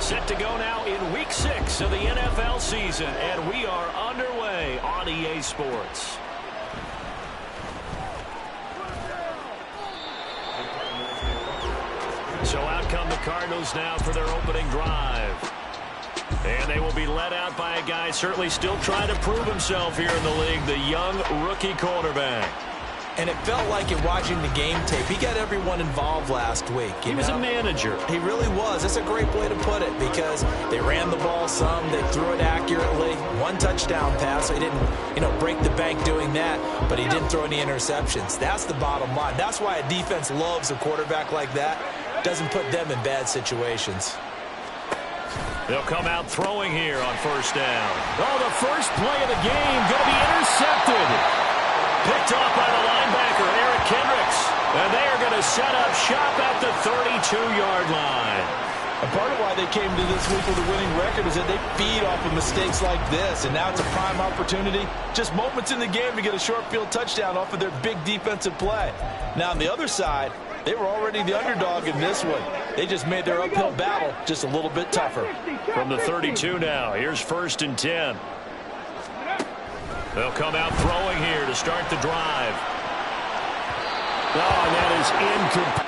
Set to go now in Week 6 of the NFL season, and we are underway on EA Sports. So out come the Cardinals now for their opening drive. And they will be led out by a guy certainly still trying to prove himself here in the league, the young rookie quarterback. And it felt like in watching the game tape, he got everyone involved last week. He was a manager. He really was. That's a great way to put it because they ran the ball some, they threw it accurately. One touchdown pass. So he didn't, break the bank doing that, but he didn't throw any interceptions. That's the bottom line. That's why a defense loves a quarterback like that. Doesn't put them in bad situations. They'll come out throwing here on first down. Oh, the first play of the game going to be intercepted. Picked off by the linebacker, Eric Kendricks. And they are going to set up shop at the 32-yard line. And part of why they came to this week with a winning record is that they feed off of mistakes like this. And now it's a prime opportunity. Just moments in the game to get a short field touchdown off of their big defensive play. Now on the other side, they were already the underdog in this one. They just made their uphill battle just a little bit tougher. From the 32 now, here's 1st and 10. They'll come out throwing here to start the drive. Oh, and that is incomplete.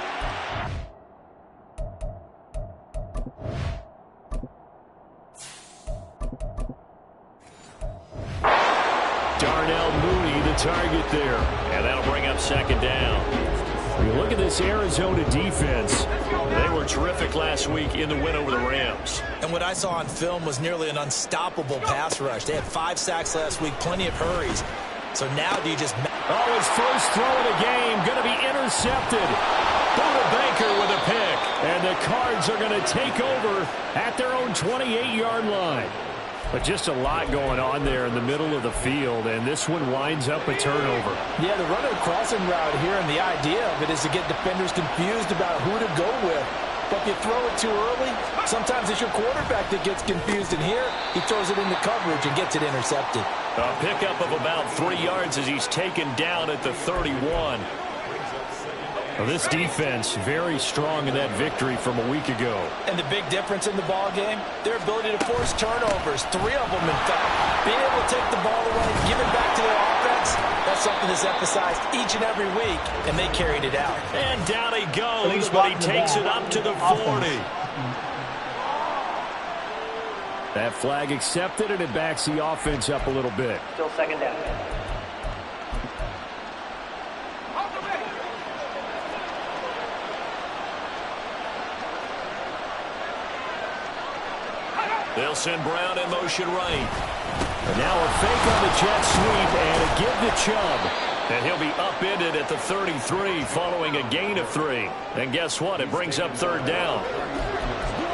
Darnell Mooney, the target there. And that'll bring up 2nd down. You look at this Arizona defense. They were terrific last week in the win over the Rams. And what I saw on film was nearly an unstoppable pass rush. They had 5 sacks last week, plenty of hurries. So now do you just... Oh, his first throw of the game going to be intercepted. Buda Baker with a pick. And the Cards are going to take over at their own 28-yard line. But just a lot going on there in the middle of the field, and this one winds up a turnover. Yeah, the running crossing route here, and the idea of it is to get defenders confused about who to go with. But if you throw it too early, sometimes it's your quarterback that gets confused, and here he throws it into coverage and gets it intercepted. A pickup of about 3 yards as he's taken down at the 31. Well, this defense very strong in that victory from a week ago. And the big difference in the ball game, their ability to force turnovers, 3 of them in fact. Being able to take the ball away, give it back to their offense, that's something that's emphasized each and every week, and they carried it out. And down he goes, but he takes it up to the 40. That flag accepted, and it backs the offense up a little bit. Still 2nd down. They'll send Brown in motion right. And now a fake on the jet sweep and a give to Chubb. And he'll be upended at the 33 following a gain of 3. And guess what? It brings up 3rd down.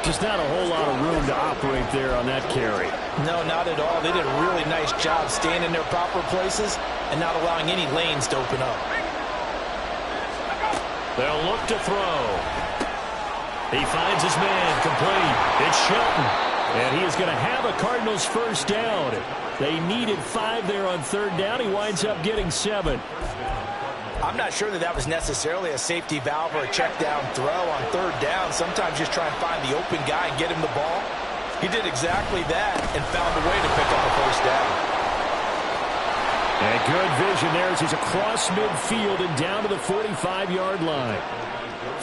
Just not a whole lot of room to operate there on that carry. No, not at all. They did a really nice job staying in their proper places and not allowing any lanes to open up. They'll look to throw. He finds his man complete. It's Shelton. And he is going to have a Cardinals first down. They needed 5 there on 3rd down. He winds up getting 7. I'm not sure that was necessarily a safety valve or a check down throw on 3rd down. Sometimes just try and find the open guy and get him the ball. He did exactly that and found a way to pick up a first down. And good vision there as he's across midfield and down to the 45-yard line.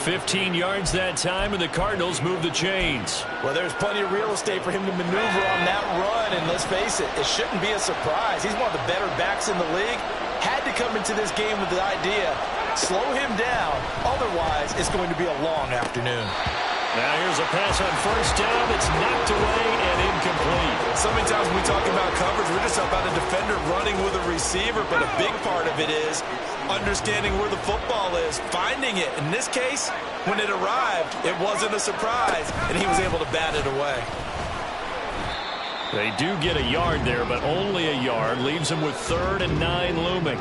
15 yards that time, and the Cardinals move the chains. Well, there's plenty of real estate for him to maneuver on that run, and let's face it, it shouldn't be a surprise. He's one of the better backs in the league. Had to come into this game with the idea, slow him down, otherwise it's going to be a long afternoon. Now here's a pass on first down that's knocked away and incomplete. So many times when we talk about coverage, we're just about a defender running with a receiver, but a big part of it is understanding where the football is, finding it. In this case, when it arrived, it wasn't a surprise, and he was able to bat it away. They do get a yard there, but only a yard. Leaves them with 3rd and 9 looming.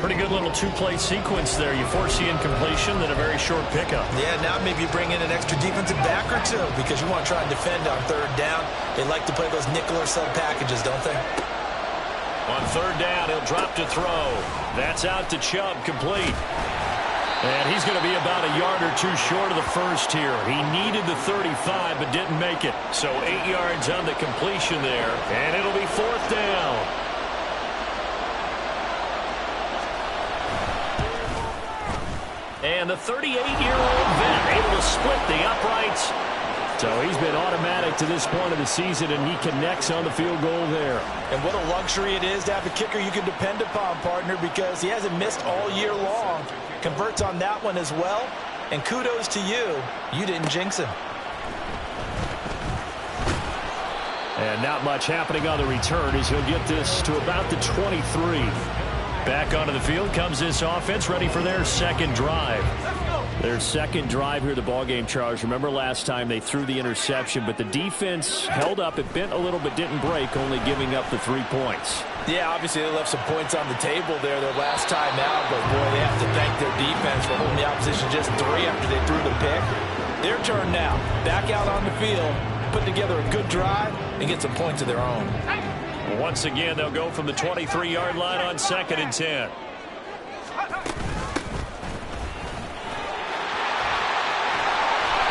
Pretty good little 2-play sequence there. You force the incompletion, then a very short pickup. Yeah, now maybe you bring in an extra defensive back or 2 because you want to try and defend on 3rd down. They like to play those nickel or sub packages, don't they? On 3rd down, he'll drop to throw. That's out to Chubb, complete. And he's going to be about a yard or two short of the first here. He needed the 35 but didn't make it. So 8 yards on the completion there. And it'll be 4th down. And the 38-year-old vet able to split the uprights. So he's been automatic to this point of the season, and he connects on the field goal there. And what a luxury it is to have a kicker you can depend upon, partner, because he hasn't missed all year long. Converts on that one as well. And kudos to you. You didn't jinx him. And not much happening on the return as he'll get this to about the 23. Back onto the field comes this offense, ready for their second drive. Their second drive here, the ballgame, Charles. Remember last time they threw the interception, but the defense held up. It bent a little but didn't break, only giving up the 3 points. Yeah, obviously they left some points on the table there their last time out, but boy, they have to thank their defense for holding the opposition just 3 after they threw the pick. Their turn now. Back out on the field, put together a good drive, and get some points of their own. Once again, they'll go from the 23-yard line on 2nd and 10.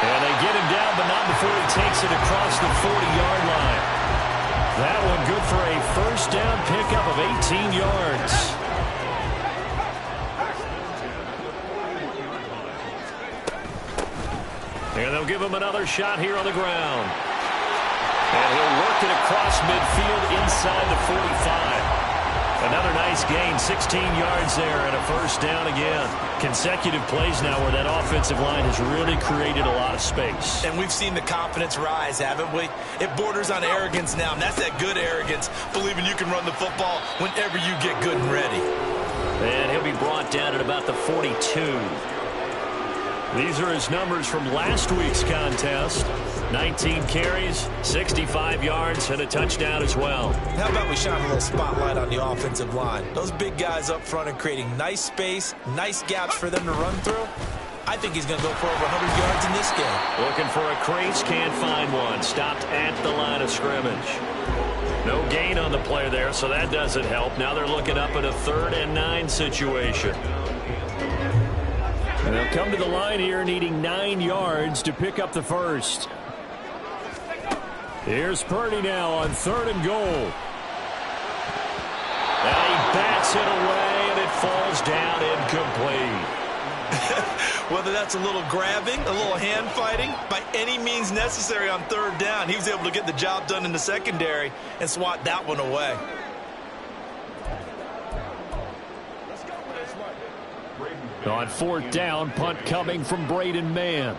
And they get him down, but not before he takes it across the 40-yard line. That one good for a first down pickup of 18 yards. And they'll give him another shot here on the ground. And he'll work it across midfield inside the 45. Another nice gain, 16 yards there, and a first down again. Consecutive plays now where that offensive line has really created a lot of space. And we've seen the confidence rise, haven't we? It borders on arrogance now, and that's that good arrogance, believing you can run the football whenever you get good and ready. And he'll be brought down at about the 42. These are his numbers from last week's contest. 19 carries, 65 yards, and a touchdown as well. How about we shine a little spotlight on the offensive line? Those big guys up front are creating nice space, nice gaps for them to run through. I think he's going to go for over 100 yards in this game. Looking for a crease, can't find one. Stopped at the line of scrimmage. No gain on the play there, so that doesn't help. Now they're looking up at a 3rd and 9 situation. And they'll come to the line here needing 9 yards to pick up the first. Here's Purdy now on 3rd and goal. And he bats it away, and it falls down incomplete. Whether that's a little grabbing, a little hand fighting, by any means necessary on 3rd down, he was able to get the job done in the secondary and swat that one away. On 4th down, punt coming from Braden Mann.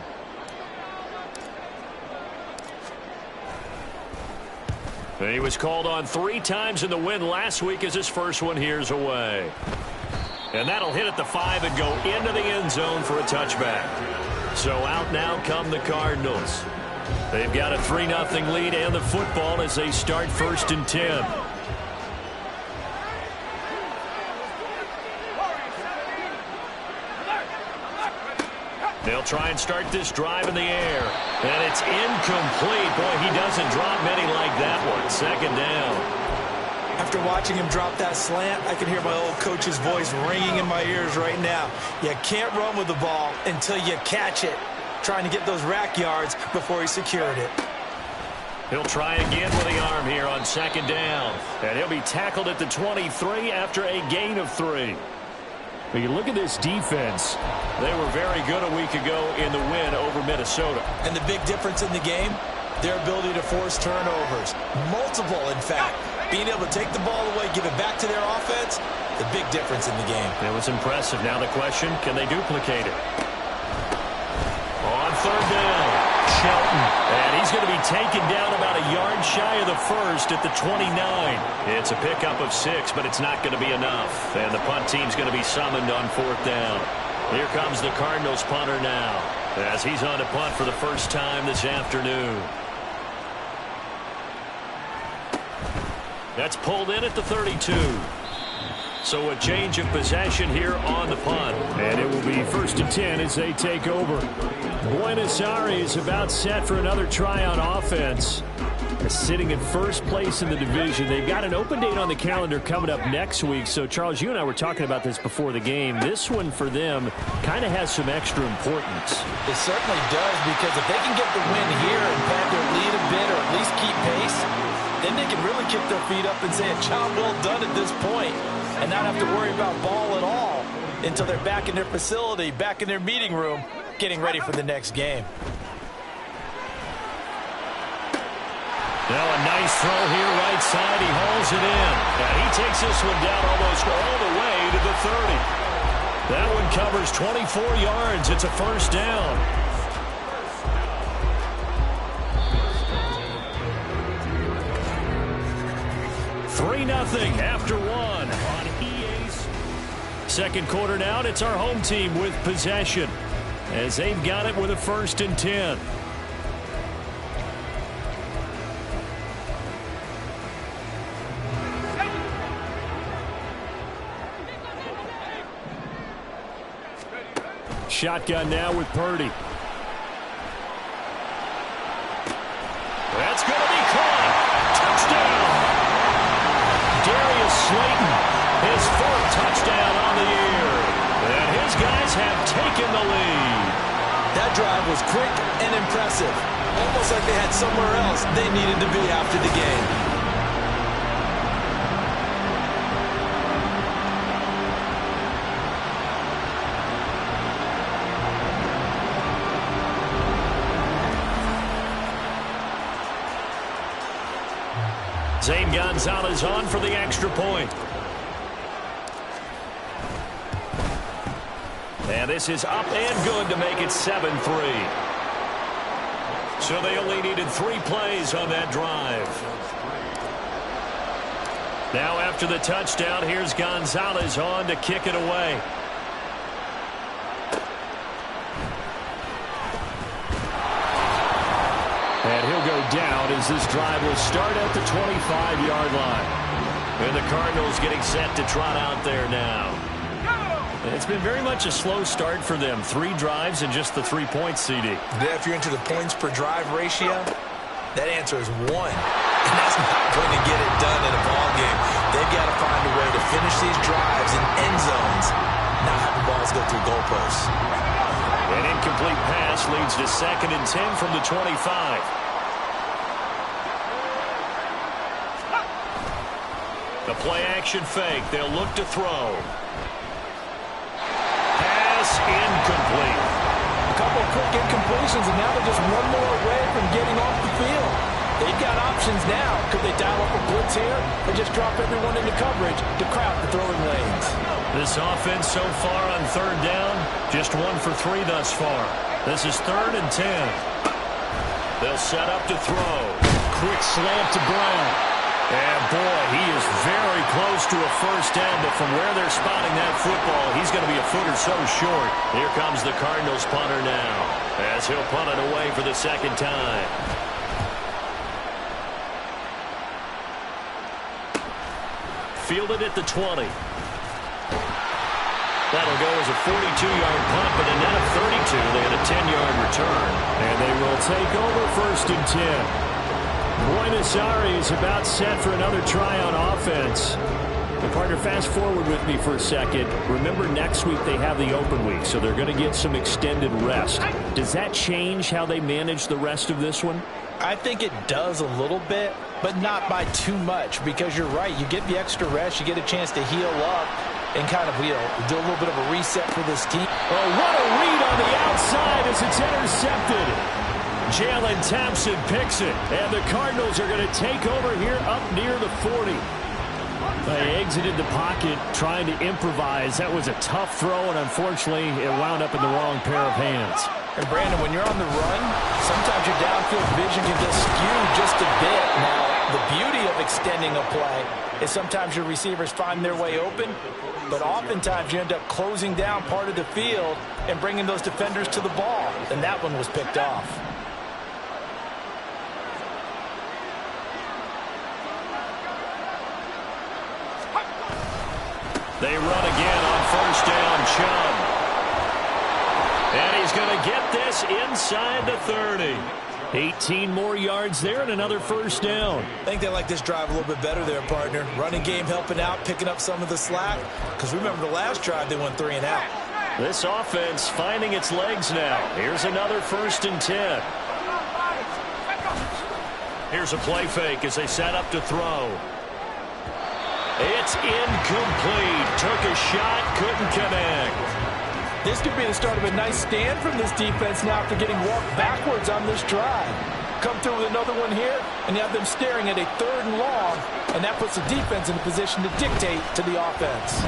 He was called on 3 times in the win last week as his first one here's away. And that'll hit at the 5 and go into the end zone for a touchback. So out now come the Cardinals. They've got a 3-0 lead and the football as they start 1st and 10. They'll try and start this drive in the air. And it's incomplete. Boy, he doesn't drop many like that one. 2nd down. After watching him drop that slant, I can hear my old coach's voice ringing in my ears right now. You can't run with the ball until you catch it. Trying to get those rack yards before he secured it. He'll try again with the arm here on 2nd down. And he'll be tackled at the 23 after a gain of 3. But you look at this defense. They were very good a week ago in the win over Minnesota. And the big difference in the game, their ability to force turnovers. Multiple, in fact. Being able to take the ball away, give it back to their offense, the big difference in the game. It was impressive. Now the question, can they duplicate it? On 3rd down, Shelton. And he's going to be taken down about a yard shy of the first at the 29. It's a pickup of 6, but it's not going to be enough. And the punt team's going to be summoned on 4th down. Here comes the Cardinals punter now as he's on to punt for the first time this afternoon. That's pulled in at the 32. So a change of possession here on the punt. And it will be 1st and 10 as they take over. Buenos Aires about set for another try on offense. sitting in first place in the division. They've got an open date on the calendar coming up next week. So, Charles, you and I were talking about this before the game. This one for them kind of has some extra importance. It certainly does, because if they can get the win here and pad their lead a bit or at least keep pace, then they can really kick their feet up and say a job well done at this point and not have to worry about ball at all until they're back in their facility, back in their meeting room, getting ready for the next game. Now a nice throw here right side. He hauls it in. And he takes this one down almost all the way to the 30. That one covers 24 yards. It's a first down. Three 0 after one on EA's. Second quarter now, and it's our home team with possession as they've got it with a 1st and 10. Shotgun now with Purdy. That's going to be caught. Touchdown. Darius Slayton, his 4th touchdown on the year. And his guys have taken the lead. That drive was quick and impressive. Almost like they had somewhere else they needed to be after the game. Zane Gonzalez on for the extra point. And this is up and good to make it 7-3. So they only needed 3 plays on that drive. Now after the touchdown, here's Gonzalez on to kick it away. And he'll go down as this drive will start at the 25-yard line. And the Cardinals getting set to trot out there now. It's been very much a slow start for them. 3 drives and just the 3 points, CD. Yeah, if you're into the points per drive ratio, that answer is 1. And that's not going to get it done in a ball game. They've got to find a way to finish these drives in end zones, not having balls go through goalposts. An incomplete pass leads to 2nd and 10 from the 25. The play-action fake. They'll look to throw. Pass incomplete. A couple of quick incompletions, and now they're just one more away from getting off the field. They've got options now. Could they dial up a blitz here or just drop everyone into coverage to crowd the throwing lanes? This offense so far on 3rd down, just 1 for 3 thus far. This is 3rd and 10. They'll set up to throw. Quick slant to Brown. And boy, he is very close to a first down, but from where they're spotting that football, he's going to be a foot or so short. Here comes the Cardinals punter now, as he'll punt it away for the 2nd time. Fielded at the 20. That'll go as a 42-yard punt, but a net of 32. They had a 10-yard return. And they will take over 1st and 10. Buenos Aires about set for another try on offense. And partner, fast forward with me for a second. Remember, next week they have the open week, so they're going to get some extended rest. Does that change how they manage the rest of this one? I think it does a little bit, but not by too much, because you're right. You get the extra rest. You get a chance to heal up and kind of, do a little bit of a reset for this team. Oh, what a read on the outside as it's intercepted. Jalen Thompson picks it, and the Cardinals are going to take over here up near the 40. They exited the pocket trying to improvise. That was a tough throw, and unfortunately, it wound up in the wrong pair of hands. And Brandon, when you're on the run, sometimes your downfield vision can get skewed just a bit. Now, the beauty of extending a play is sometimes your receivers find their way open, but oftentimes you end up closing down part of the field and bringing those defenders to the ball, and that one was picked off. They run again on 1st down, Chubb. And he's going to get this inside the 30. 18 more yards there and another first down. I think they like this drive a little bit better there, partner. Running game helping out, picking up some of the slack. Because remember the last drive, they went 3 and out. This offense finding its legs now. Here's another 1st and 10. Here's a play fake as they set up to throw. It's incomplete. Took a shot, couldn't connect. This could be the start of a nice stand from this defense now after getting walked backwards on this drive. Come through with another one here, and you have them staring at a 3rd and long, and that puts the defense in a position to dictate to the offense.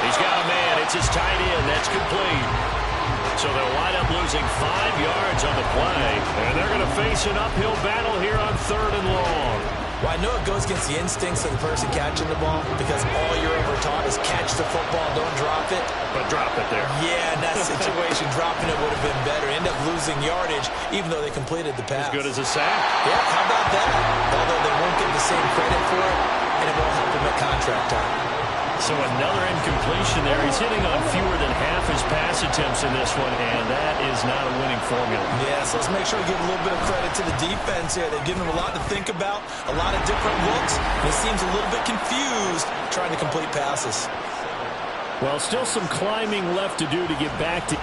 He's got a man. It's his tight end. That's complete. So they'll wind up losing 5 yards on the play, and they're going to face an uphill battle here on 3rd and long. Well, I know it goes against the instincts of the person catching the ball because all you're ever taught is catch the football, don't drop it. But drop it there. Yeah, in that situation, dropping it would have been better. End up losing yardage, even though they completed the pass. As good as a sack. Yeah, how about that? Although they won't get the same credit for it, and it won't help them at contract time. So another incompletion there. He's hitting on fewer than half his pass attempts in this one, and that is not a winning formula. Yeah, so let's make sure we give a little bit of credit to the defense here. They've given them a lot to think about, a lot of different looks, and it seems a little bit confused trying to complete passes. Well, still some climbing left to do to get back to...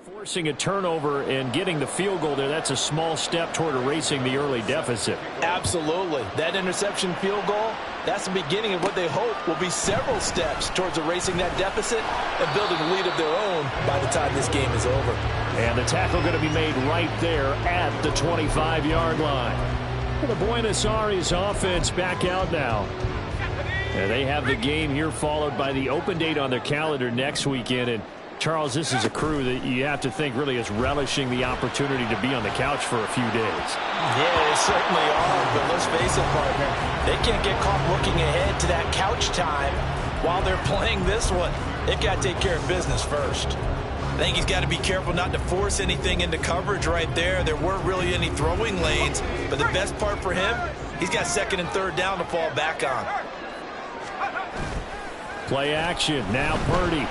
Forcing a turnover and getting the field goal there, that's a small step toward erasing the early deficit. Absolutely. That interception field goal, that's the beginning of what they hope will be several steps towards erasing that deficit and building a lead of their own by the time this game is over. And the tackle going to be made right there at the 25-yard line. Well, the Buenos Aires offense back out now. And they have the game here followed by the open date on their calendar next weekend. And Charles, this is a crew that you have to think really is relishing the opportunity to be on the couch for a few days. Yeah, they certainly are, but let's face it, partner. They can't get caught looking ahead to that couch time while they're playing this one. They've got to take care of business first. I think he's got to be careful not to force anything into coverage right there. There weren't really any throwing lanes, but the best part for him, he's got second and third down to fall back on. Play action. Now Purdy.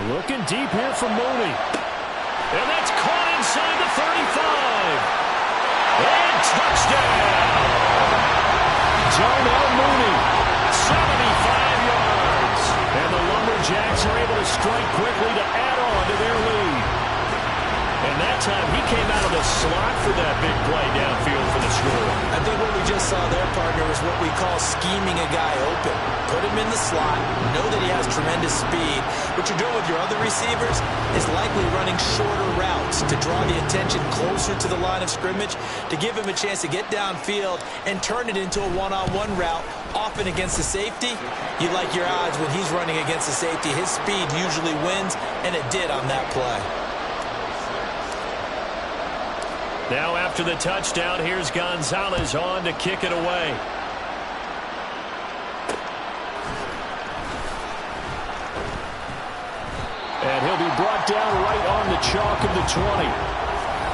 Looking deep here for Mooney. And that's caught inside the 35. And touchdown. Darnell Mooney, 75 yards. And the Lumberjacks are able to strike quickly to add on to their lead. And that time he came out of the slot for that big play downfield for the score. I think what we just saw there, partner, is what we call scheming a guy open. Put him in the slot, know that he has tremendous speed. What you're doing with your other receivers is likely running shorter routes to draw the attention closer to the line of scrimmage, to give him a chance to get downfield and turn it into a one-on-one route, often against the safety. You like your odds when he's running against the safety. His speed usually wins, and it did on that play. Now after the touchdown, here's Gonzalez on to kick it away. And he'll be brought down right on the chalk of the 20.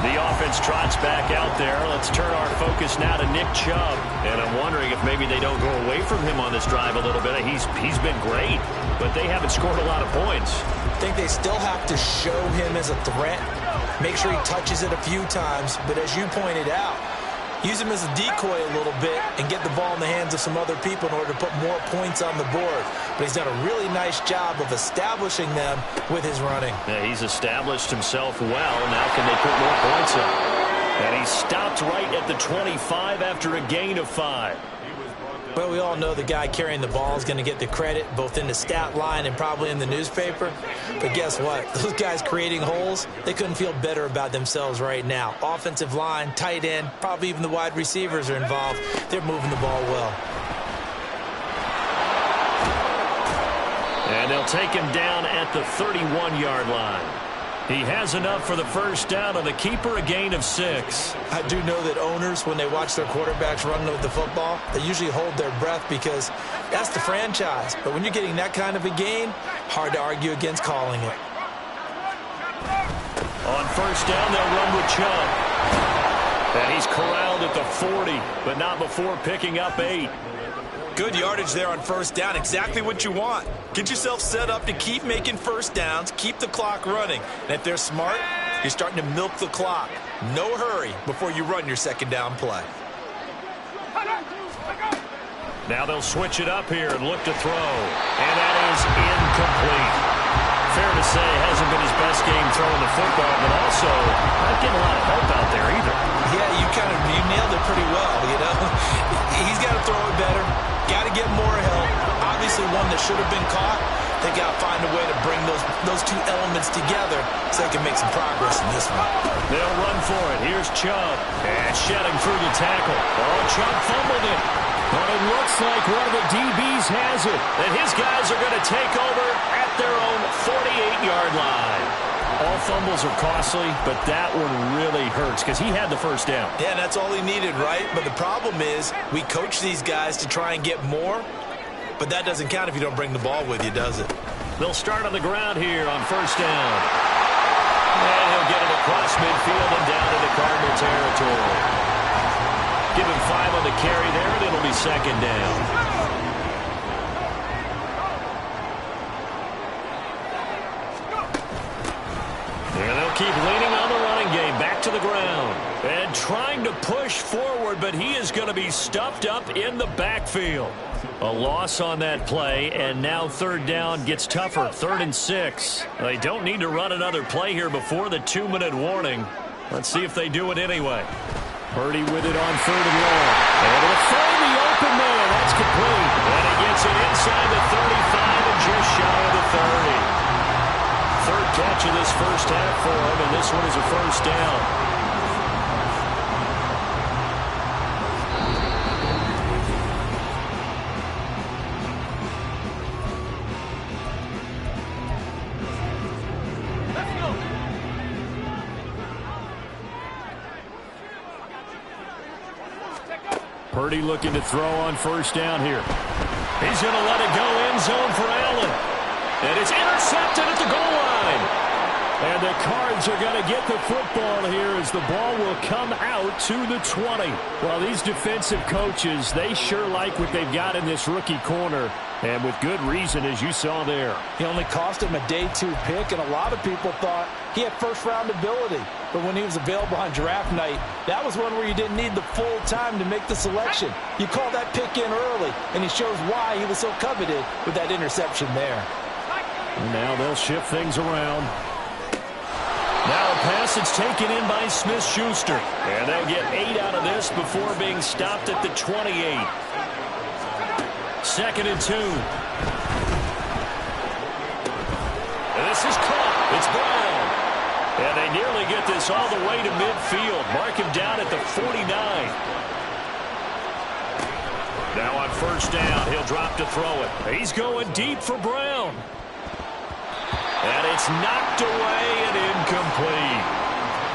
The offense trots back out there. Let's turn our focus now to Nick Chubb. And I'm wondering if maybe they don't go away from him on this drive a little bit. He's been great, but they haven't scored a lot of points. I think they still have to show him as a threat. Make sure he touches it a few times. But as you pointed out, use him as a decoy a little bit and get the ball in the hands of some other people in order to put more points on the board. But he's done a really nice job of establishing them with his running. Yeah, he's established himself well. Now can they put more points up? And he stopped right at the 25 after a gain of 5. Well, we all know the guy carrying the ball is going to get the credit, both in the stat line and probably in the newspaper. But guess what? Those guys creating holes, they couldn't feel better about themselves right now. Offensive line, tight end, probably even the wide receivers are involved. They're moving the ball well. And they'll take him down at the 31-yard line. He has enough for the first down on the keeper, a gain of 6. I do know that owners, when they watch their quarterbacks run with the football, they usually hold their breath because that's the franchise. But when you're getting that kind of a gain, hard to argue against calling it. On first down, they'll run with Chubb. And he's corralled at the 40, but not before picking up 8. Good yardage there on first down. Exactly what you want. Get yourself set up to keep making first downs, keep the clock running. And if they're smart, you're starting to milk the clock. No hurry before you run your second down play. Now they'll switch it up here and look to throw. And that is incomplete. Fair to say, hasn't been his best game throwing the football, but also not getting a lot of help out there either. Yeah, you nailed it pretty well, you know. He's got to throw it better. Got to get more help. Obviously one that should have been caught. They got to find a way to bring those two elements together so they can make some progress in this one. They'll run for it. Here's Chubb. And shedding through the tackle. Oh, Chubb fumbled it. But it looks like one of the DBs has it. And his guys are going to take over at their own 48-yard line. All fumbles are costly, but that one really hurts because he had the first down. Yeah, that's all he needed, right? But the problem is we coach these guys to try and get more, but that doesn't count if you don't bring the ball with you, does it? They'll start on the ground here on first down. And he'll get it across midfield and down into Cardinal territory. Give him 5 on the carry there, and it'll be second down. And they'll keep leaning on the running game. Back to the ground. And trying to push forward, but he is going to be stuffed up in the backfield. A loss on that play, and now third down gets tougher. 3rd and 6. They don't need to run another play here before the 2-minute warning. Let's see if they do it anyway. Purdy with it on 3rd and long. Able to find the open man. That's complete. And he gets it inside the 35 and just shy of the 30. Third catch of this first half for him, and this one is a first down. Purdy looking to throw on first down here. He's going to let it go end zone for Allen. And it's intercepted at the goal line. And the Cards are going to get the football here as the ball will come out to the 20. Well, these defensive coaches, they sure like what they've got in this rookie corner. And with good reason, as you saw there. He only cost him a day 2 pick, and a lot of people thought he had first-round ability. But when he was available on draft night, that was one where you didn't need the full time to make the selection. You call that pick in early, and he shows why he was so coveted with that interception there. Now they'll shift things around. Now a pass that's taken in by Smith-Schuster. And they'll get 8 out of this before being stopped at the 28. 2nd and 2. This is caught. It's Brown. And they nearly get this all the way to midfield. Mark him down at the 49. Now on first down, he'll drop to throw it. He's going deep for Brown. And it's knocked away and incomplete.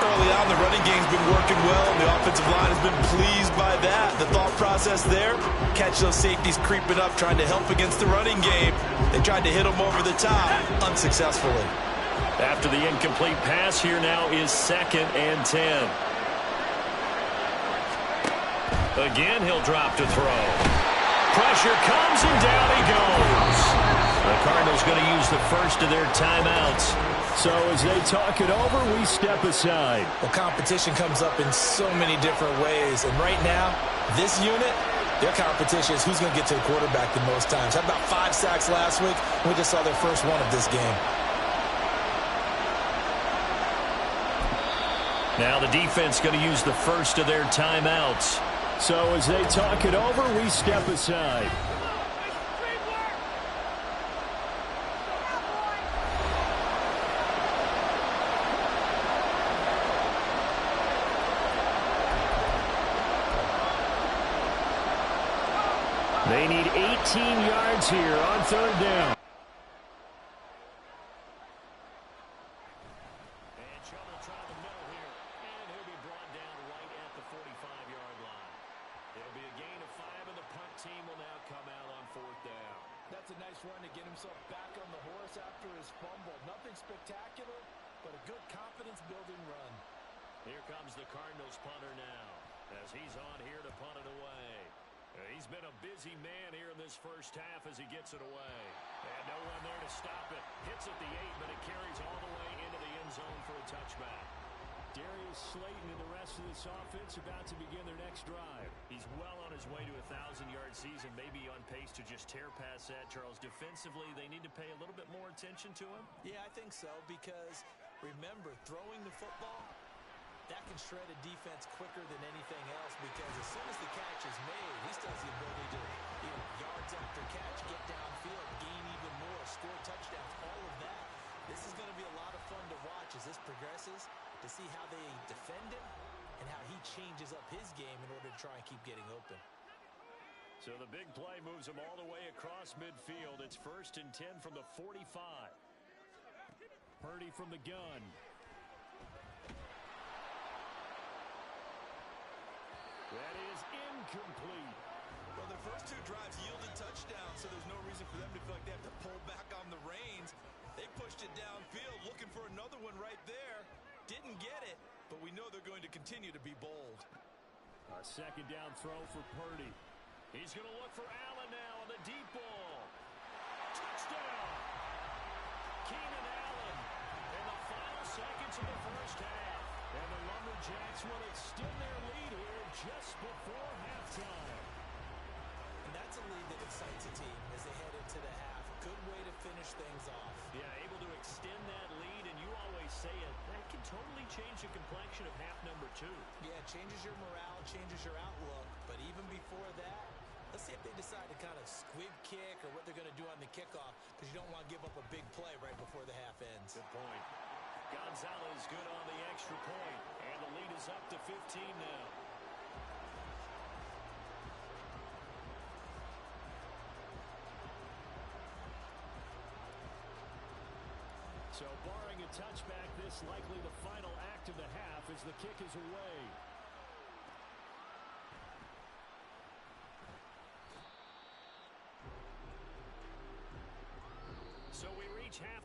Early on, the running game's been working well, and the offensive line has been pleased by that. The thought process there, catch those safeties creeping up, trying to help against the running game. They tried to hit them over the top, unsuccessfully. After the incomplete pass, here now is 2nd and 10. Again, he'll drop to throw. Pressure comes, and down he goes. The Cardinals going to use the first of their timeouts. So as they talk it over, we step aside. Well, competition comes up in so many different ways. And right now, this unit, their competition is who's going to get to the quarterback the most times. Had about 5 sacks last week. We just saw their first one of this game. Now the defense going to use the first of their timeouts. So as they talk it over, we step aside. They need 18 yards here on 3rd down. And Chubb will try the middle here. And he'll be brought down right at the 45-yard line. It'll be a gain of 5, and the punt team will now come out on 4th down. That's a nice run to get himself back on the horse after his fumble. Nothing spectacular, but a good confidence-building run. Here comes the Cardinals punter now, as he's on here to punt it away. He's been a busy man here in this first half as he gets it away. And no one there to stop it. Hits at the 8, but it carries all the way into the end zone for a touchback. Darius Slayton and the rest of this offense about to begin their next drive. He's well on his way to a 1,000-yard season, maybe on pace to just tear past that. Charles, defensively, they need to pay a little bit more attention to him? Yeah, I think so, because remember, throwing the football, that can shred a defense quicker than anything else, because as soon as the catch is made, he still has the ability to, yards after catch, get downfield, gain even more, score touchdowns, all of that. This is going to be a lot of fun to watch as this progresses, to see how they defend him and how he changes up his game in order to try and keep getting open. So the big play moves him all the way across midfield. It's 1st and 10 from the 45. Purdy from the gun. That is incomplete. Well, their first 2 drives yielded touchdowns, so there's no reason for them to feel like they have to pull back on the reins. They pushed it downfield, looking for another one right there. Didn't get it, but we know they're going to continue to be bold. A 2nd down throw for Purdy. He's going to look for Allen now on the deep ball. Touchdown! Keenan Allen in the final seconds of the first half. And the Lumberjacks will extend their lead here just before halftime. And that's a lead that excites a team as they head into the half. Good way to finish things off. Yeah, able to extend that lead, and you always say it, that can totally change the complexion of half number 2. Yeah, it changes your morale, changes your outlook. But even before that, let's see if they decide to kind of squib kick or what they're going to do on the kickoff, because you don't want to give up a big play right before the half ends. Good point. Gonzalez good on the extra point, and the lead is up to 15 now. So barring a touchback, this likely the final act of the half as the kick is away.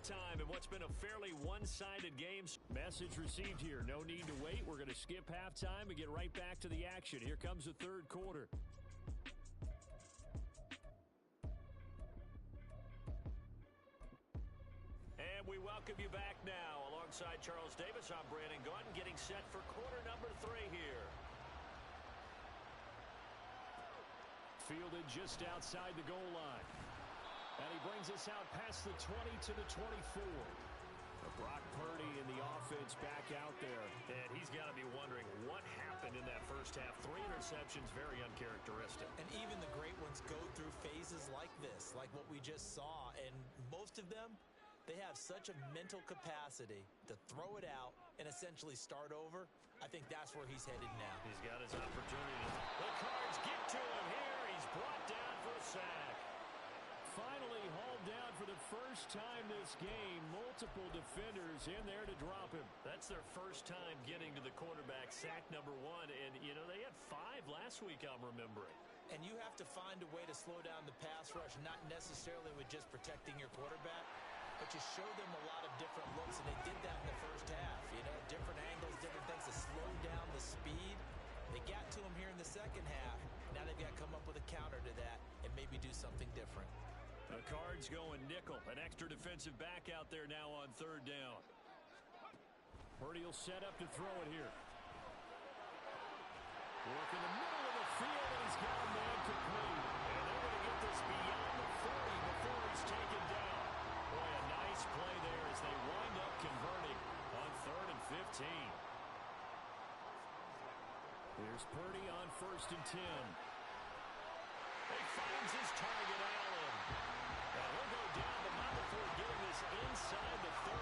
halftime in what's been a fairly one-sided game. Message received here. No need to wait. We're going to skip halftime and get right back to the action. Here comes the third quarter. And we welcome you back now. Alongside Charles Davis, I'm Brandon Gaudin, getting set for quarter number 3 here. Fielded just outside the goal line. And he brings us out past the 20 to the 24. Brock Purdy in the offense back out there. And he's got to be wondering what happened in that first half. 3 interceptions, very uncharacteristic. And even the great ones go through phases like this, like what we just saw. And most of them, they have such a mental capacity to throw it out and essentially start over. I think that's where he's headed now. He's got his opportunity. The Cards get to him here. He's brought down for a sack. Finally hauled down for the first time this game. Multiple defenders in there to drop him. That's their first time getting to the quarterback, sack number 1. And, you know, they had 5 last week, I'm remembering. And you have to find a way to slow down the pass rush, not necessarily with just protecting your quarterback, but you show them a lot of different looks, and they did that in the first half. You know, different angles, different things to slow down the speed. They got to him here in the second half. Now they've got to come up with a counter to that and maybe do something different. The Cards going nickel. An extra defensive back out there now on third down. Purdy will set up to throw it here. Work in the middle of the field, and he's got a man complete. And they're going to get this beyond the 40 before he's taken down. Boy, a nice play there as they wind up converting on 3rd and 15. Here's Purdy on 1st and 10. He finds his target, Allen. And he'll go down, but not before getting this inside the 30.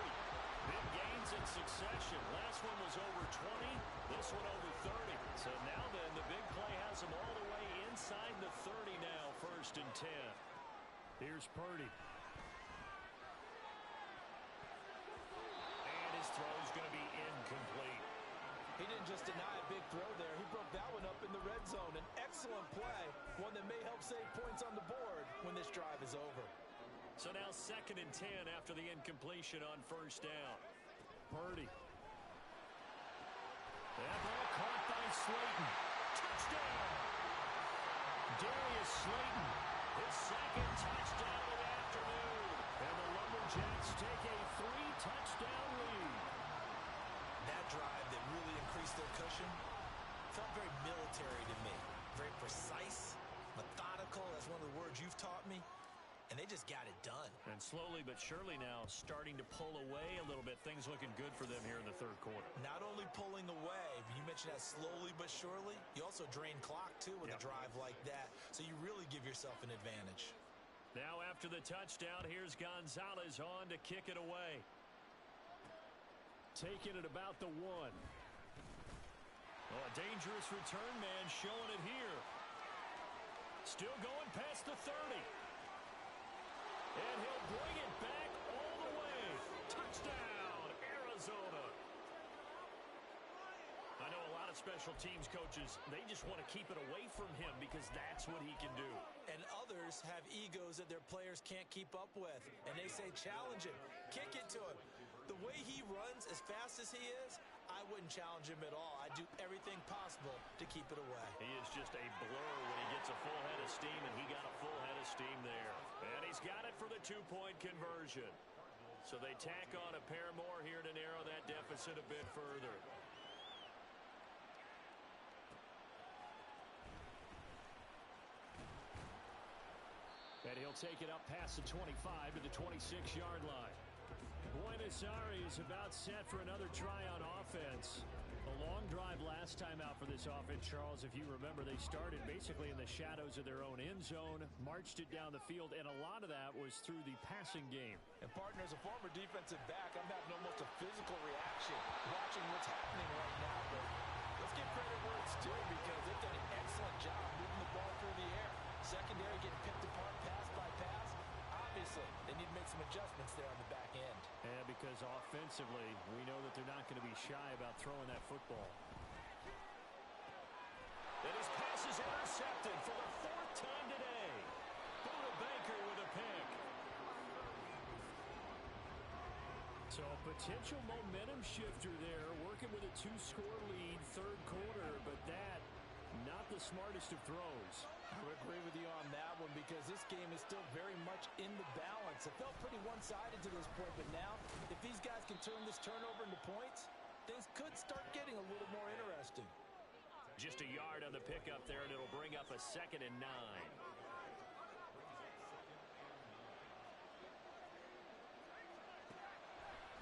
Big gains in succession. Last one was over 20. This one over 30. So now then, the big play has him all the way inside the 30 now, 1st and 10. Here's Purdy. And his throw's going to be incomplete. He didn't just deny a big throw there. He broke that one up in the red zone. An excellent play, one that may help save points on the board when this drive is over. So now 2nd and 10 after the incompletion on 1st down. Purdy. That ball caught by Slayton. Touchdown! Darius Slayton, his 2nd touchdown of the afternoon. And the Lumberjacks take a 3-touchdown lead. That drive that really increased their cushion felt very military to me. Very precise, methodical. That's one of the words you've taught me. And they just got it done. And slowly but surely now starting to pull away a little bit. Things looking good for them here in the 3rd quarter. Not only pulling away, you mentioned that slowly but surely. You also drain clock, too, with a drive like that. So you really give yourself an advantage. Now after the touchdown, here's Gonzalez on to kick it away. Taking it about the 1. Oh, a dangerous return man showing it here. Still going past the 30. And he'll bring it back all the way. Touchdown, Arizona. I know a lot of special teams coaches, they just want to keep it away from him because that's what he can do. And others have egos that their players can't keep up with. And they say, challenge him. Kick it to him. The way he runs as fast as he is, I wouldn't challenge him at all. I'd do everything possible to keep it away. He is just a blur when he gets a full head of steam, and he got a full head of steam there. And he's got it for the 2-point conversion. So they tack on a pair more here to narrow that deficit a bit further. And he'll take it up past the 25 to the 26-yard line. Buenos Aires about set for another try on offense. A long drive last time out for this offense, Charles. If you remember, they started basically in the shadows of their own end zone, marched it down the field, and a lot of that was through the passing game. And, partner, as a former defensive back, I'm having almost a physical reaction watching what's happening right now. But let's give credit where it's due because they've done an excellent job moving the ball through the air. Secondary getting picked apart pass by pass. Obviously, they need to make some adjustments there on the back end. Yeah, because offensively, we know that they're not going to be shy about throwing that football. And his pass is intercepted for the 4th time today. Buda Baker with a pick. So a potential momentum shifter there, working with a 2-score lead, third quarter, but that, not the smartest of throws. I would agree with you on that one because this game is still very much in the balance. It felt pretty one-sided to this point, but now if these guys can turn this turnover into points, things could start getting a little more interesting. Just a yard on the pickup there, and it'll bring up a 2nd and 9.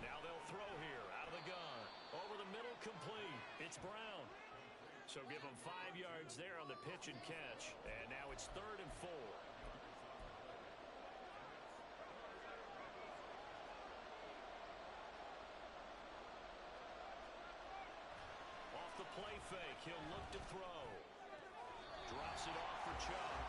Now they'll throw here out of the gun. Over the middle, complete. It's Brown. So give them 5 yards there on the pitch and catch. And now it's 3rd and 4. Off the play fake, he'll look to throw. Drops it off for Chubb.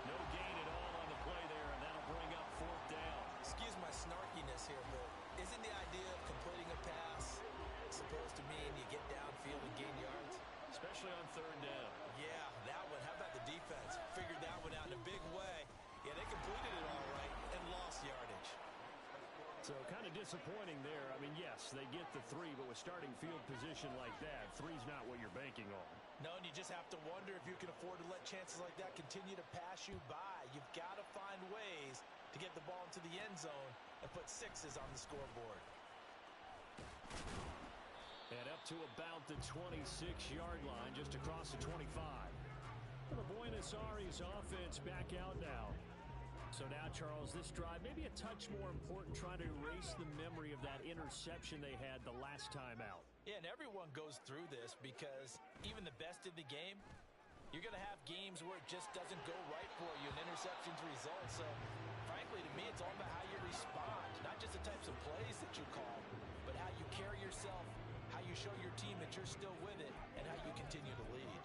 No gain at all on the play there, and that'll bring up 4th down. Excuse my snarkiness here, but isn't the idea of completing a pass supposed to mean you get downfield and gain yards? Especially on 3rd down. Yeah, that one. How about the defense? Figured that one out in a big way. Yeah, they completed it all right and lost yardage. So kind of disappointing there. I mean, yes, they get the 3, but with starting field position like that, 3's not what you're banking on. No, and you just have to wonder if you can afford to let chances like that continue to pass you by. You've got to find ways to get the ball into the end zone and put 6s on the scoreboard. And up to about the 26-yard line, just across the 25. For the Buenos Aires offense back out now. So now, Charles, this drive maybe a touch more important, trying to erase the memory of that interception they had the last time out. Yeah, and everyone goes through this because even the best in the game, you're going to have games where it just doesn't go right for you and interceptions result. So, frankly, to me, it's all about how you respond, not just the types of plays that you call, but how you carry yourself, how you show your team that you're still with it, and how you continue to lead.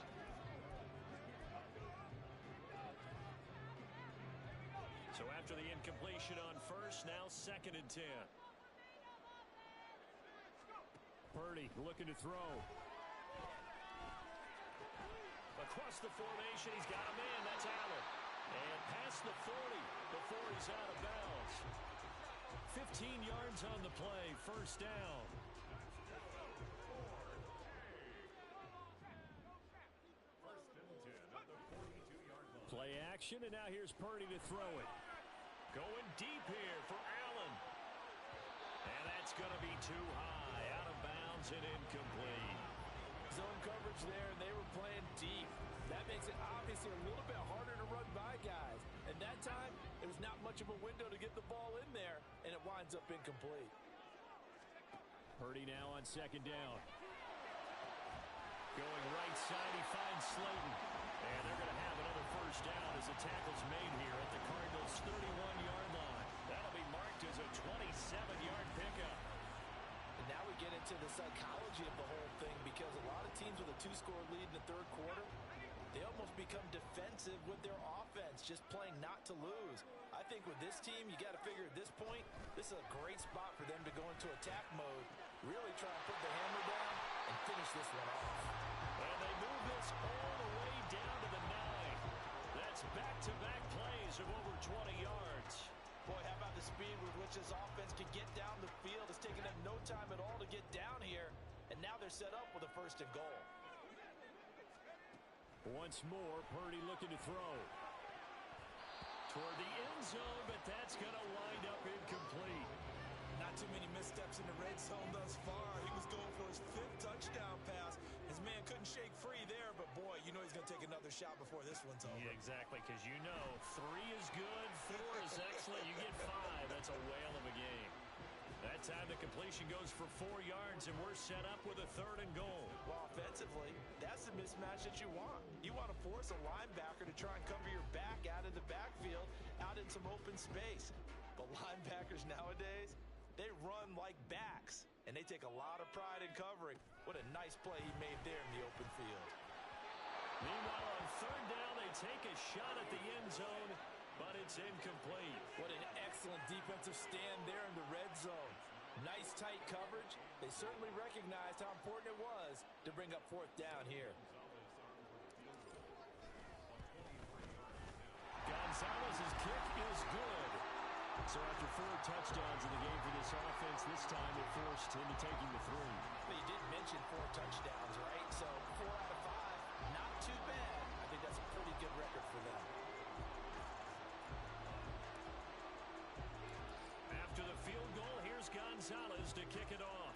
So after the incompletion on first, now 2nd and 10. Purdy looking to throw. Across the formation, he's got a man. That's Allen. And past the 40 before he's out of bounds. 15 yards on the play, 1st down. Play action, and now here's Purdy to throw it. Going deep here for Allen. And that's going to be too high. Out of bounds and incomplete. Zone coverage there, and they were playing deep. That makes it obviously a little bit harder to run by guys. And that time, there was not much of a window to get the ball in there, and it winds up incomplete. Purdy now on 2nd down. Going right side, he finds Slayton. And they're going to have another 1st down as the tackle's made here at the Cardinals' 31-yard line. That'll be marked as a 27-yard pickup. And now we get into the psychology of the whole thing because a lot of teams with a 2-score lead in the 3rd quarter, they almost become defensive with their offense, just playing not to lose. I think with this team, you got to figure at this point, this is a great spot for them to go into attack mode, really try and put the hammer down and finish this one off. And they move this all the way down to the 9. That's back-to-back plays of over 20 yards. Boy, how about the speed with which this offense can get down the field? It's taken them no time at all to get down here, and now they're set up with a 1st and goal. Once more, Purdy looking to throw. Toward the end zone, but that's going to wind up incomplete. Not too many missteps in the red zone thus far. He was going for his 5th touchdown pass. His man couldn't shake free there, but boy, you know he's going to take another shot before this one's over. Yeah, exactly, because you know 3 is good, 4 is excellent. You get 5. That's a whale of a game. That time the completion goes for 4 yards, and we're set up with a 3rd and goal. Well, offensively, that's the mismatch that you want. You want to force a linebacker to try and cover your back out of the backfield, out in some open space. But linebackers nowadays, they run like backs, and they take a lot of pride in covering. What a nice play he made there in the open field. Meanwhile, on 3rd down, they take a shot at the end zone, but it's incomplete. What an excellent defensive stand there in the red zone. Nice tight coverage. They certainly recognized how important it was to bring up 4th down here. Gonzalez's kick is good. So after 4 touchdowns in the game for this offense, this time it forced into taking the 3. Well, you did mention 4 touchdowns, right? So 4 out of 5, not too bad. I think that's a pretty good record for them. After the field goal, here's Gonzalez to kick it off.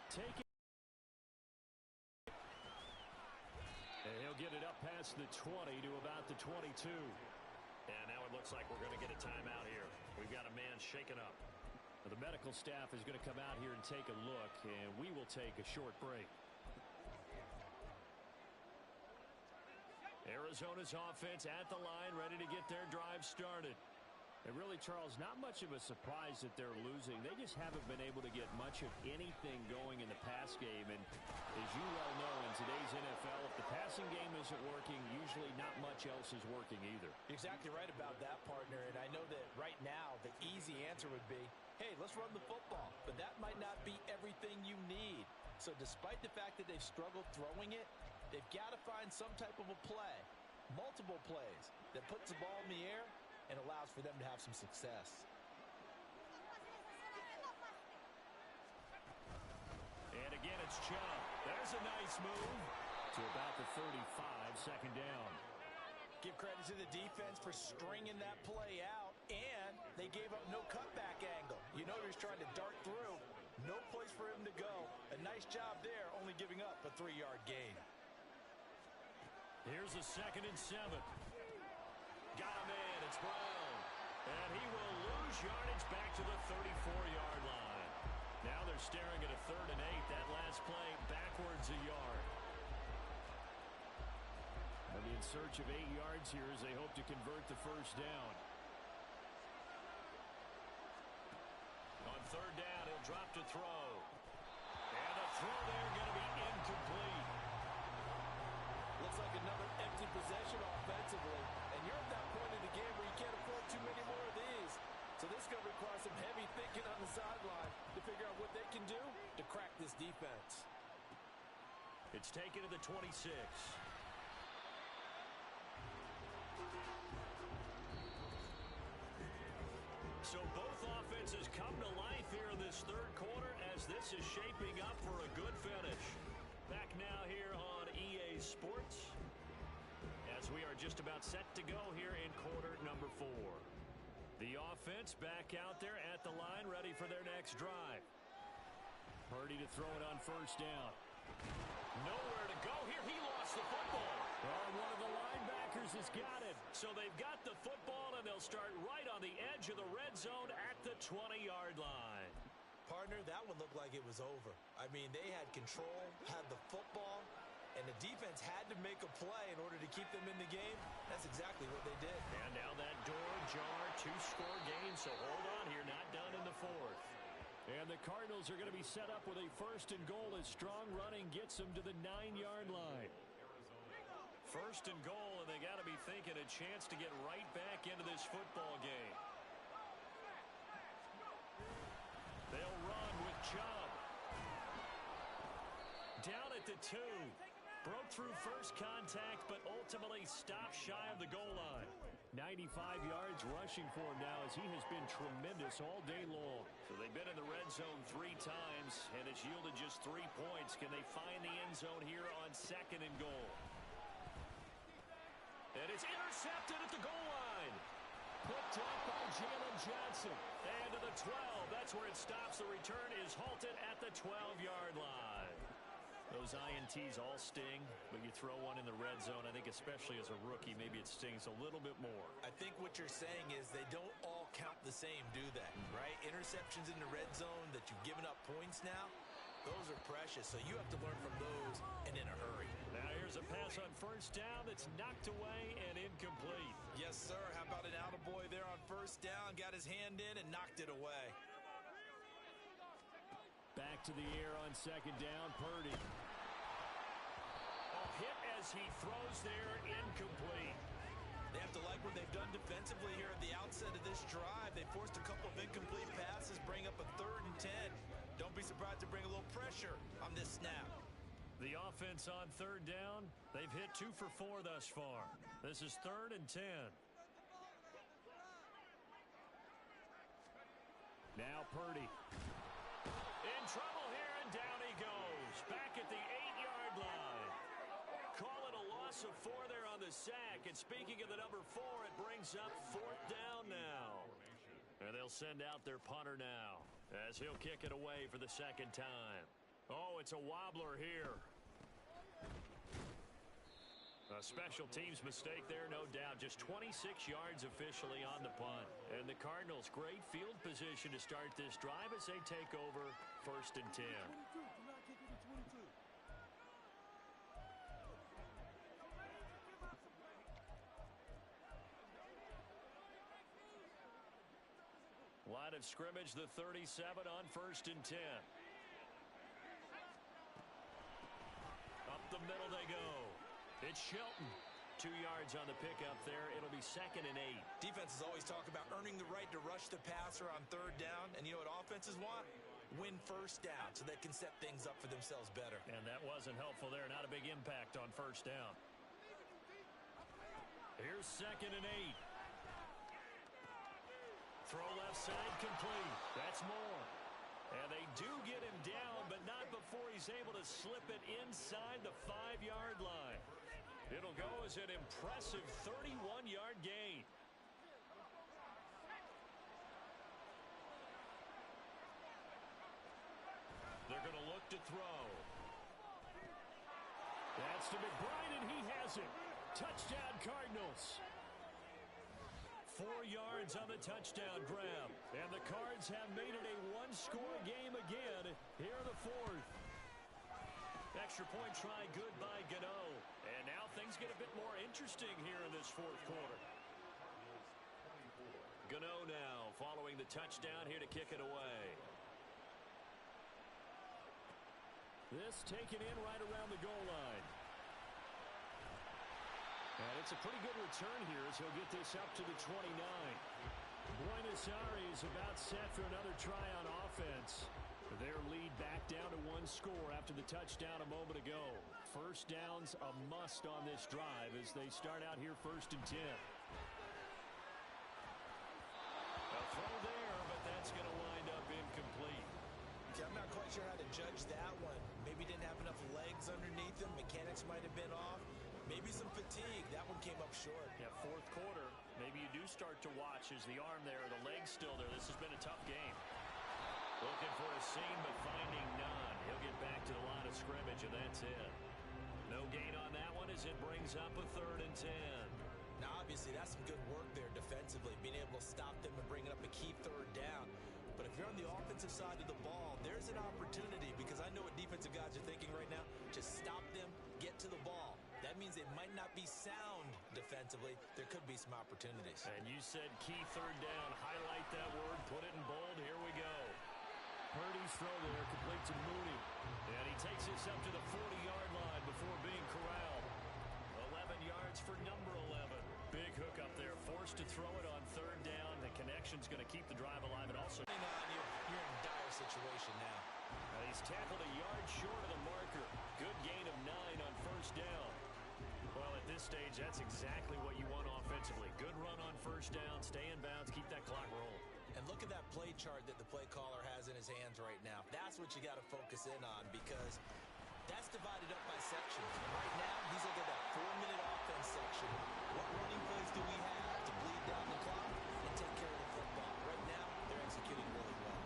Take it. And he'll get it up past the 20 to about the 22. And now it looks like we're going to get a timeout here. We've got a man shaken up. The medical staff is going to come out here and take a look, and we will take a short break. Arizona's offense at the line, ready to get their drive started. And really, Charles, not much of a surprise that they're losing. They just haven't been able to get much of anything going in the pass game. And as you well know, in today's NFL, if the passing game isn't working, usually not much else is working either. You're exactly right about that, partner. And I know that right now the easy answer would be, hey, let's run the football. But that might not be everything you need. So despite the fact that they've struggled throwing it, they've got to find some type of a play, multiple plays, that puts the ball in the air and allows for them to have some success. And again, it's Chubb. There's a nice move to about the 35, second down. Give credit to the defense for stringing that play out, and they gave up no cutback angle. You know he was trying to dart through. No place for him to go. A nice job there, only giving up a 3-yard gain. Here's a 2nd and 7. Got him in. It's Brown. And he will lose yardage back to the 34-yard line. Now they're staring at a 3rd and 8. That last play backwards a yard. They'll be in search of 8 yards here as they hope to convert the first down. On 3rd down, he'll drop to throw. And the throw there going to be incomplete. Looks like another empty possession offensively. And you're at that point in the game where you can't afford too many more of these. So this is going to require some heavy thinking on the sideline to figure out what they can do to crack this defense. It's taken to the 26. So both offenses come to life here in this 3rd quarter as this is shaping up for a good finish. Back now here on EA Sports as we are just about set to go here in quarter number 4. The offense back out there at the line, ready for their next drive. Purdy to throw it on 1st down. Nowhere to go here. He lost the football. Well, one of the linebackers has got it. So they've got the football, and they'll start right on the edge of the red zone at the 20-yard line. Partner, that one looked like it was over. I mean, they had control, had the football, and the defense had to make a play in order to keep them in the game. That's exactly what they did. And now that door jar, 2-score game, so hold on here, not done in the 4th. And the Cardinals are going to be set up with a 1st and goal as strong running gets them to the 9-yard line. 1st and goal, and they got to be thinking a chance to get right back into this football game. They'll run with Chubb. Down at the 2. Broke through first contact, but ultimately stopped shy of the goal line. 95 yards rushing for him now as he has been tremendous all day long. So they've been in the red zone 3 times, and it's yielded just 3 points. Can they find the end zone here on 2nd and goal? And it's intercepted at the goal line. Picked up by Jalen Johnson. And to the 12. That's where it stops. The return is halted at the 12-yard line. Those INTs all sting, but you throw one in the red zone, I think especially as a rookie, maybe it stings a little bit more. I think what you're saying is they don't all count the same, do they? Right? Interceptions in the red zone that you've given up points now, those are precious, so you have to learn from those and in a hurry. Now here's a pass on 1st down that's knocked away and incomplete. Yes, sir. How about an attaboy there on 1st down? Got his hand in and knocked it away. Back to the air on 2nd down, Purdy. A hit as he throws there, incomplete. They have to like what they've done defensively here at the outset of this drive. They forced a couple of incomplete passes, bring up a 3rd and 10. Don't be surprised to bring a little pressure on this snap. The offense on 3rd down, they've hit 2 for 4 thus far. This is 3rd and 10. Now Purdy. In trouble here, and down he goes. Back at the 8-yard line. Call it a loss of 4 there on the sack. And speaking of the number 4, it brings up 4th down now. And they'll send out their punter now as he'll kick it away for the 2nd time. Oh, it's a wobbler here. A special teams mistake there, no doubt. Just 26 yards officially on the punt. And the Cardinals, great field position to start this drive as they take over 1st and 10. Line of scrimmage, the 37 on 1st and 10. Up the middle they go. It's Shelton. 2 yards on the pickup there. It'll be 2nd and 8. Defenses always talk about earning the right to rush the passer on 3rd down. And you know what offenses want? Win 1st down so they can set things up for themselves better. And that wasn't helpful there. Not a big impact on 1st down. Here's 2nd and 8. Throw left side complete. That's more. And they do get him down, but not before he's able to slip it inside the 5-yard line. It'll go as an impressive 31-yard gain. They're going to look to throw. That's to McBride, and he has it. Touchdown, Cardinals. 4 yards on the touchdown grab. And the Cards have made it a one-score game again here in the 4th. Extra point try good by Gano. And now things get a bit more interesting here in this 4th quarter. Gano now following the touchdown here to kick it away. This taken in right around the goal line. And it's a pretty good return here as he'll get this up to the 29. Buenos Aires about set for another try on offense. Their lead back down to 1 score after the touchdown a moment ago. 1st down's a must on this drive as they start out here 1st and 10. A throw there, but that's going to wind up incomplete. I'm not quite sure how to judge that one. Maybe didn't have enough legs underneath him. Mechanics might have been off. Maybe some fatigue. That one came up short. Yeah, 4th quarter. Maybe you do start to watch as the arm there, the leg's still there. This has been a tough game. Looking for a seam, but finding none. He'll get back to the line of scrimmage, and that's it. No gain on that one as it brings up a 3rd and 10. Now, obviously, that's some good work there defensively, being able to stop them and bringing up a key 3rd down. But if you're on the offensive side of the ball, there's an opportunity because I know what defensive guys are thinking right now. Just stop them, get to the ball. That means they might not be sound defensively. There could be some opportunities. And you said key 3rd down. Highlight that word. Put it in bold. Here we go. Purdy's throw there complete to Mooney. And he takes this up to the 40-yard line before being corralled. 11 yards for number 11. Big hook up there. Forced to throw it on 3rd down. The connection's going to keep the drive alive. And also, you're in a dire situation now. He's tackled a yard short of the marker. Good gain of 9 on 1st down. Well, at this stage, that's exactly what you want offensively. Good run on 1st down. Stay in bounds. Keep that clock rolling. And look at that play chart that the play caller has in his hands right now. That's what you got to focus in on because that's divided up by sections. Right now, he's looking at that 4-minute offense section. What running plays do we have to bleed down the clock and take care of the football? Right now, they're executing really well.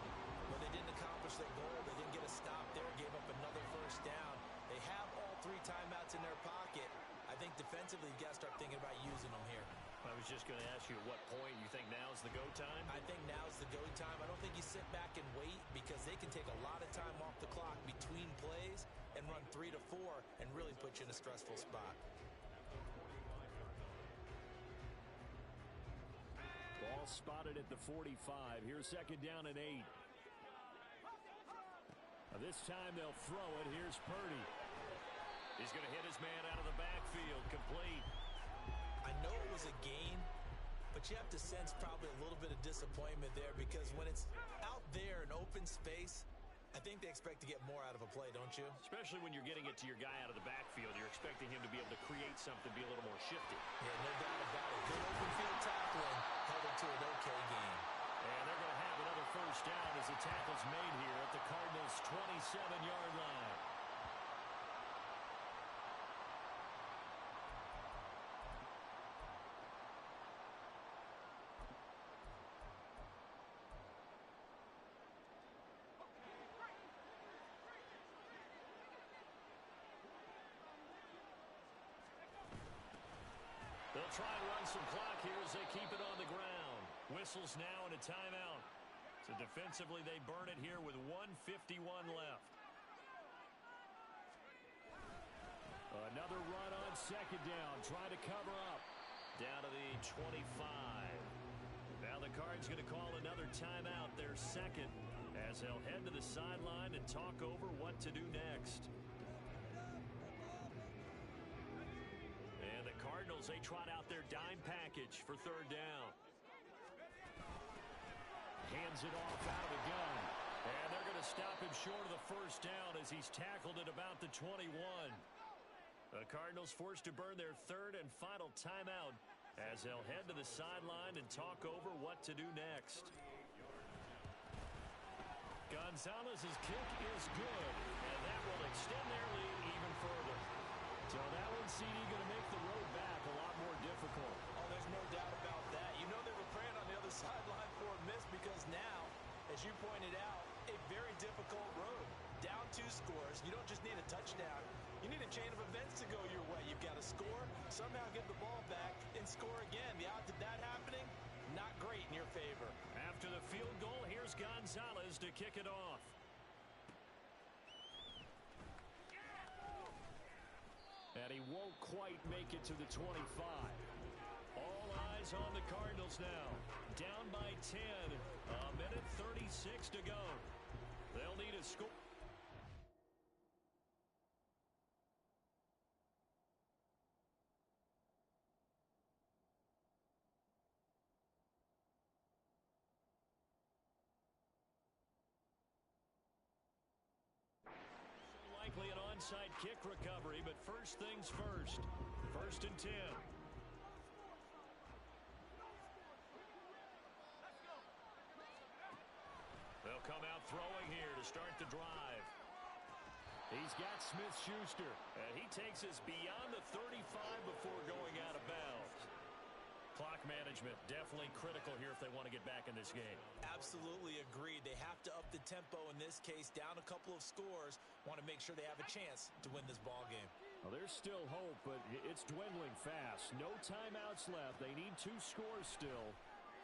When they didn't accomplish their goal, they didn't get a stop there, gave up another 1st down. They have all 3 timeouts in their pocket. I think defensively, you've got to start thinking about using them here. I was just going to ask you at what point you think now's the go time? I think now's the go time. I don't think you sit back and wait because they can take a lot of time off the clock between plays and run 3 to 4 and really put you in a stressful spot. Ball spotted at the 45. Here's 2nd down and 8. Now this time they'll throw it. Here's Purdy. He's going to hit his man out of the backfield. Complete. I know it was a gain, but you have to sense probably a little bit of disappointment there because when it's out there in open space, I think they expect to get more out of a play, don't you? Especially when you're getting it to your guy out of the backfield. You're expecting him to be able to create something, be a little more shifty. Yeah, no doubt about it. Good open field tackling held it to an okay game. And they're going to have another 1st down the tackle's made here at the Cardinals' 27-yard line. They'll try and run some clock here as they keep it on the ground. Whistles now and a timeout. So defensively, they burn it here with 1:51 left. Another run on second down. Trying to cover up. Down to the 25. Now the Cards going to call another timeout, their second, as they'll head to the sideline and talk over what to do next. And the Cardinals, they trot out their dime package for third down. Hands it off out of the gun. And they're going to stop him short of the first down as he's tackled at about the 21. The Cardinals forced to burn their third and final timeout as they'll head to the sideline and talk over what to do next. Gonzalez's kick is good, and that will extend their lead even further. So that one, CD, going to make the road back a lot more difficult. Oh, there's no doubt about that. You know they were praying on the other sideline for a miss because now, as you pointed out, a very difficult road. Down 2 scores. You don't just need a touchdown. You need a chain of events to go your way. You've got to score, somehow get the ball back, and score again. The odds of that happening, not great in your favor. After the field goal, here's Gonzalez to kick it off. And he won't quite make it to the 25. All eyes on the Cardinals now. Down by 10. A minute 36 to go. They'll need a score. Likely an onside kick recovery, but first things first. 1st and 10. They'll come out throwing here to start the drive. He's got Smith-Schuster, and he takes us beyond the 35 before going out of bounds. Clock management definitely critical here if they want to get back in this game. Absolutely agreed. They have to up the tempo in this case, down a couple of scores. Want to make sure they have a chance to win this ball game. Well, there's still hope, but it's dwindling fast. No timeouts left. They need 2 scores still.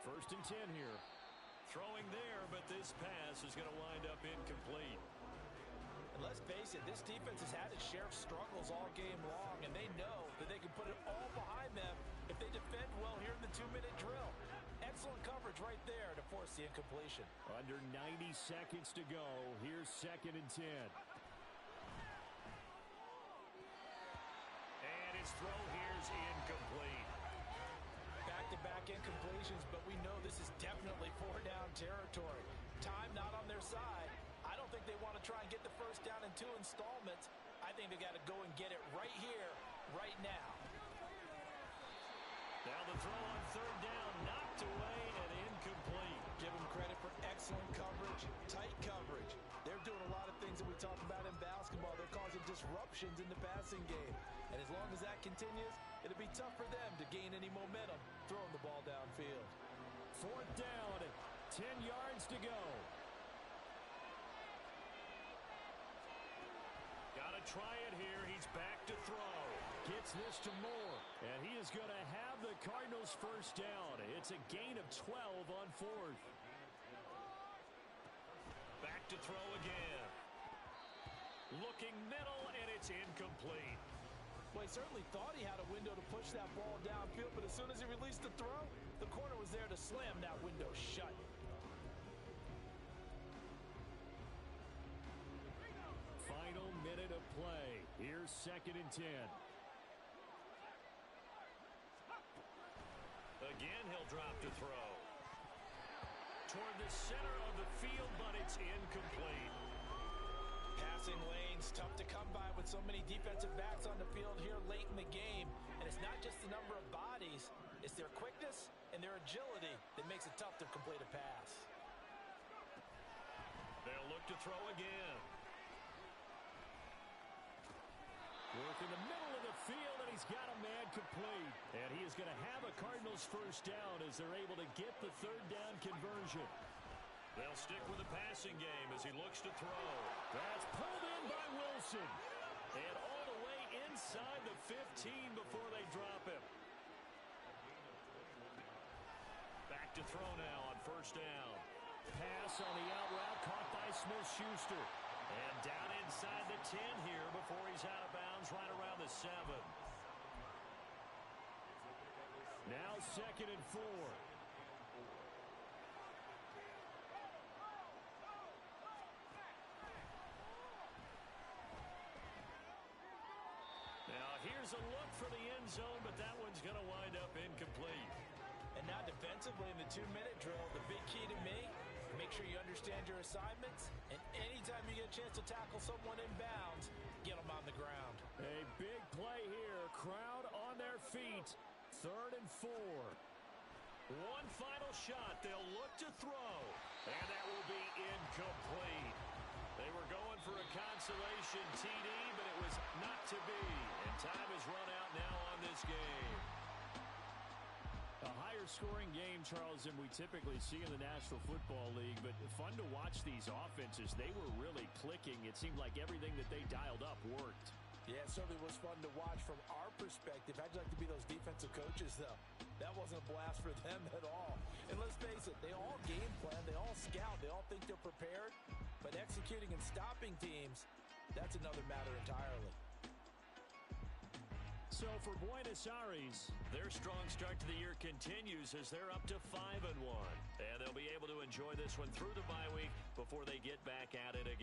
1st and 10 here. Throwing there, but this pass is going to wind up incomplete. And let's face it, this defense has had its share of struggles all game long, and they know that they can put it all behind them if they defend well here in the 2-minute drill. Excellent coverage right there to force the incompletion. Under 90 seconds to go. Here's 2nd and 10. And his throw here's incomplete. Back-to-back incompletions, but we know this is definitely 4-down territory. Time not on their side. I don't think they want to try and get the first down in 2 installments. I think they got to go and get it right here, right now. Now the throw on 3rd down, knocked away and incomplete. Give them credit for excellent coverage, tight coverage. They're doing a lot of things that we talk about in basketball. They're causing disruptions in the passing game. And as long as that continues, it'll be tough for them to gain any momentum throwing the ball downfield. 4th down, 10 yards to go. Got to try it here. He's back to throw. Gets this to Moore. And he is going to have the Cardinals' first down. It's a gain of 12 on 4th. Back to throw again. Looking middle, and it's incomplete. Well, he certainly thought he had a window to push that ball downfield, but as soon as he released the throw, the corner was there to slam that window shut. Final minute of play. Here's 2nd and 10. Again, he'll drop to throw. Toward the center of the field, but it's incomplete. Passing lanes, tough to come by with so many defensive backs on the field here late in the game. And it's not just the number of bodies, it's their quickness and their agility that makes it tough to complete a pass. back to throw again. Work in the middle of the field, and he's got a man complete. And he is going to have a Cardinals first down as they're able to get the third down conversion. They'll stick with the passing game as he looks to throw. That's pulled in by Wilson. And all the way inside the 15 before they drop him. Back to throw now on first down. Pass on the out route caught by Smith-Schuster. And down inside the 10 here before he's out of bounds right around the 7. Now 2nd and 4. Now here's a look for the end zone, but that one's going to wind up incomplete. And now defensively in the 2-minute drill, the big key to me, make sure you understand your assignments, and anytime you get a chance to tackle someone in bounds, get them on the ground. A big play here. Crowd on their feet. 3rd and 4. One final shot. They'll look to throw. And that will be incomplete. They were going for a consolation TD, but it was not to be. And time has run out now on this game. A higher scoring game, Charles, than we typically see in the National Football League, but fun to watch these offenses. They were really clicking. It seemed like everything that they dialed up worked. Yeah, it certainly was fun to watch from our perspective. I'd like to be those defensive coaches, though. That wasn't a blast for them at all. And let's face it, they all game plan, they all scout, they all think they're prepared. But executing and stopping teams, that's another matter entirely. So for Buenos Aires, their strong start to the year continues as they're up to 5-1. And they'll be able to enjoy this one through the bye week before they get back at it again.